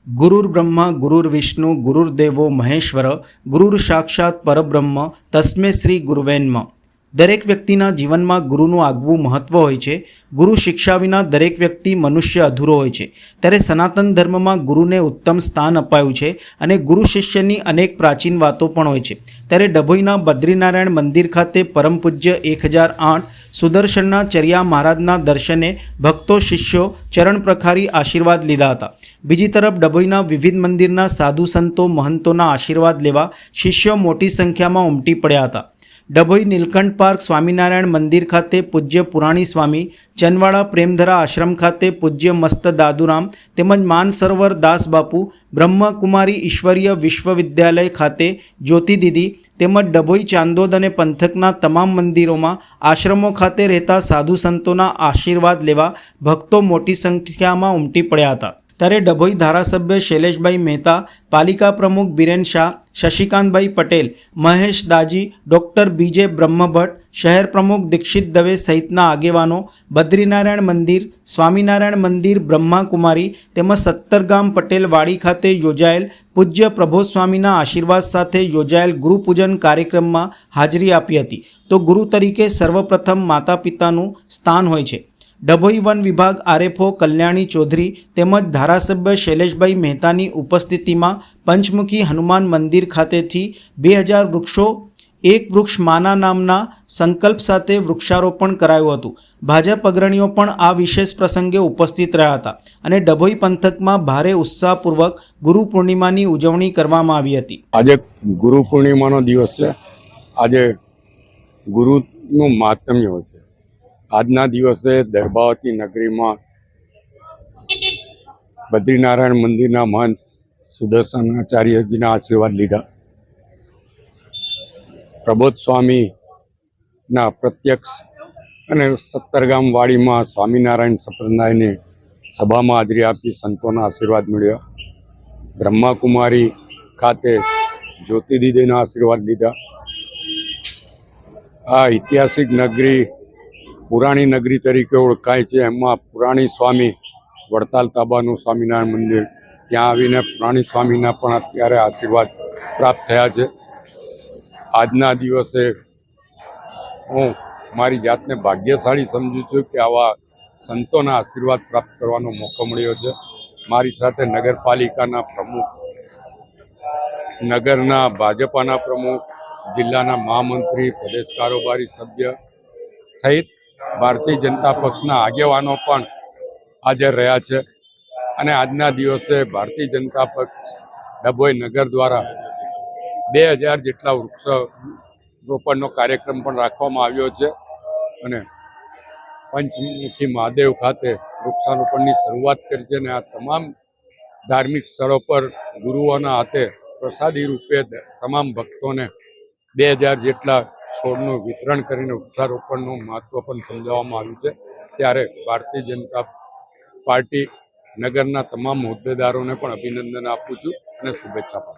गुरुर्ब्रह्मा गुरुर्विष्णु गुरुर्देवो महेश्वर गुरुर साक्षात परब्रह्म तस्मै श्री गुरुवे नमः। દરેક વ્યક્તિના જીવનમાં ગુરુનું આગવું મહત્ત્વ હોય છે। ગુરુ શિક્ષા વિના દરેક વ્યક્તિ મનુષ્ય અધૂરો હોય છે। ત્યારે સનાતન ધર્મમાં ગુરુને ઉત્તમ સ્થાન અપાયું છે અને ગુરુ શિષ્યની અનેક પ્રાચીન વાતો પણ હોય છે। ત્યારે ડભોઈના બદ્રીનારાયણ મંદિર ખાતે પરમ પૂજ્ય 1008 સુદર્શનના ચર્યા મહારાજના દર્શને ભક્તો શિષ્યો ચરણ પ્રખારી આશીર્વાદ લીધા હતા। બીજી તરફ ડભોઈના વિવિધ મંદિરના સાધુ સંતો મહંતોના આશીર્વાદ લેવા શિષ્યો મોટી સંખ્યામાં ઉમટી પડ્યા હતા। ડભોઈ નીલકંઠ પાર્ક સ્વામિનારાયણ મંદિર ખાતે પૂજ્ય પુરાણી સ્વામી, ચનવાડા પ્રેમધરા આશ્રમ ખાતે પૂજ્ય મસ્ત દાદુરામ તેમજ માનસરોવર દાસ બાપુ, બ્રહ્મકુમારી ઈશ્વરીય વિશ્વવિદ્યાલય ખાતે જ્યોતિ દીદી તેમજ ડભોઈ ચાંદોદ અને પંથકના તમામ મંદિરોમાં આશ્રમો ખાતે રહેતા સાધુ સંતોના આશીર્વાદ લેવા ભક્તો મોટી સંખ્યામાં ઉમટી પડ્યા હતા। ત્યારે ડભોઈ ધારાસભ્ય શૈલેષભાઈ મહેતા, પાલિકા પ્રમુખ બિરેન શાહ, શશિકાંતભાઈ પટેલ, મહેશ દાજી, ડૉક્ટર બીજે બ્રહ્મભટ્ટ, શહેર પ્રમુખ દીક્ષિત દવે સહિતના આગેવાનો બદ્રીનારાયણ મંદિર, સ્વામિનારાયણ મંદિર, બ્રહ્માકુમારી તેમજ સત્તરગામ પટેલ વાડી ખાતે યોજાયેલ પૂજ્ય પ્રભોસ્વામીના આશીર્વાદ સાથે યોજાયેલ ગુરુપૂજન કાર્યક્રમમાં હાજરી આપી હતી। તો ગુરુ તરીકે સર્વપ્રથમ માતા પિતાનું સ્થાન હોય છે। ડભોઈ વન વિભાગ આરએફઓ કલ્યાણી ચૌધરી તેમજ ધારાસભ્ય શૈલેષભાઈ મહેતાની ઉપસ્થિતિમાં પંચમુખી હનુમાન મંદિર ખાતેથી 2000 વૃક્ષો એક વૃક્ષ માના નામના સંકલ્પ સાથે વૃક્ષારોપણ કરાયું હતું। ભાજપ અગ્રણીઓ પણ આ વિશેષ પ્રસંગે ઉપસ્થિત રહ્યા હતા અને ડભોઈ પંથકમાં ભારે ઉત્સાહપૂર્વક ગુરુ પૂર્ણિમાની ઉજવણી કરવામાં આવી હતી। આજે ગુરુ પૂર્ણિમાનો દિવસ છે। આજે ગુરુનું મહાત્મ્ય હોય છે। આજના દિવસે દર્ભાવતી નગરીમાં બદ્રીનારાયણ મંદિરના મહંત સુદર્શનાચાર્યજીના આશીર્વાદ લીધા। પ્રબોધ સ્વામીના પ્રત્યક્ષ અને સત્તરગામ વાડીમાં સ્વામિનારાયણ સંપ્રદાયની સભામાં હાજરી આપી સંતોના આશીર્વાદ મળ્યા। બ્રહ્માકુમારી ખાતે જ્યોતિ દીદીના આશીર્વાદ લીધા। આ ઐતિહાસિક નગરી પુરાણી નગરી તરીકે ઓળખાય છે। એમાં પુરાણી સ્વામી વડતાલ તાબાનું સ્વામિનારાયણ મંદિર, ત્યાં આવીને પુરાણી સ્વામીના પણ અત્યારે આશીર્વાદ પ્રાપ્ત થયા છે। આજના દિવસે હું મારી જાતને ભાગ્યશાળી સમજું છું કે આવા સંતોના આશીર્વાદ પ્રાપ્ત કરવાનો મોકો મળ્યો છે। મારી સાથે નગરપાલિકાના પ્રમુખ, નગરના ભાજપાના પ્રમુખ, જિલ્લાના મહામંત્રી, પ્રદેશ કારોબારી સભ્ય સહિત ભારતીય જનતા પક્ષના આગેવાનો પણ હાજર રહ્યા છે અને આજના દિવસે ભારતીય જનતા પક્ષ ડભોઈ નગર દ્વારા 2000 જેટલા વૃક્ષ રોપણનો કાર્યક્રમ પણ રાખવામાં આવ્યો છે અને પંચમુખી મહાદેવ ખાતે વૃક્ષારોપણની શરૂઆત કરી છે અને આ તમામ ધાર્મિક સ્થળો પર ગુરુઓના હાથે પ્રસાદી રૂપે તમામ ભક્તોને 2000 જેટલા છોડનું વિતરણ કરીને વૃક્ષારોપણનું મહત્વ પણ સમજાવવામાં આવ્યું છે। ત્યારે ભારતીય જનતા પાર્ટી નગરના તમામ હોદ્દેદારોને પણ અભિનંદન આપું છું અને શુભેચ્છા પાઠવું છું।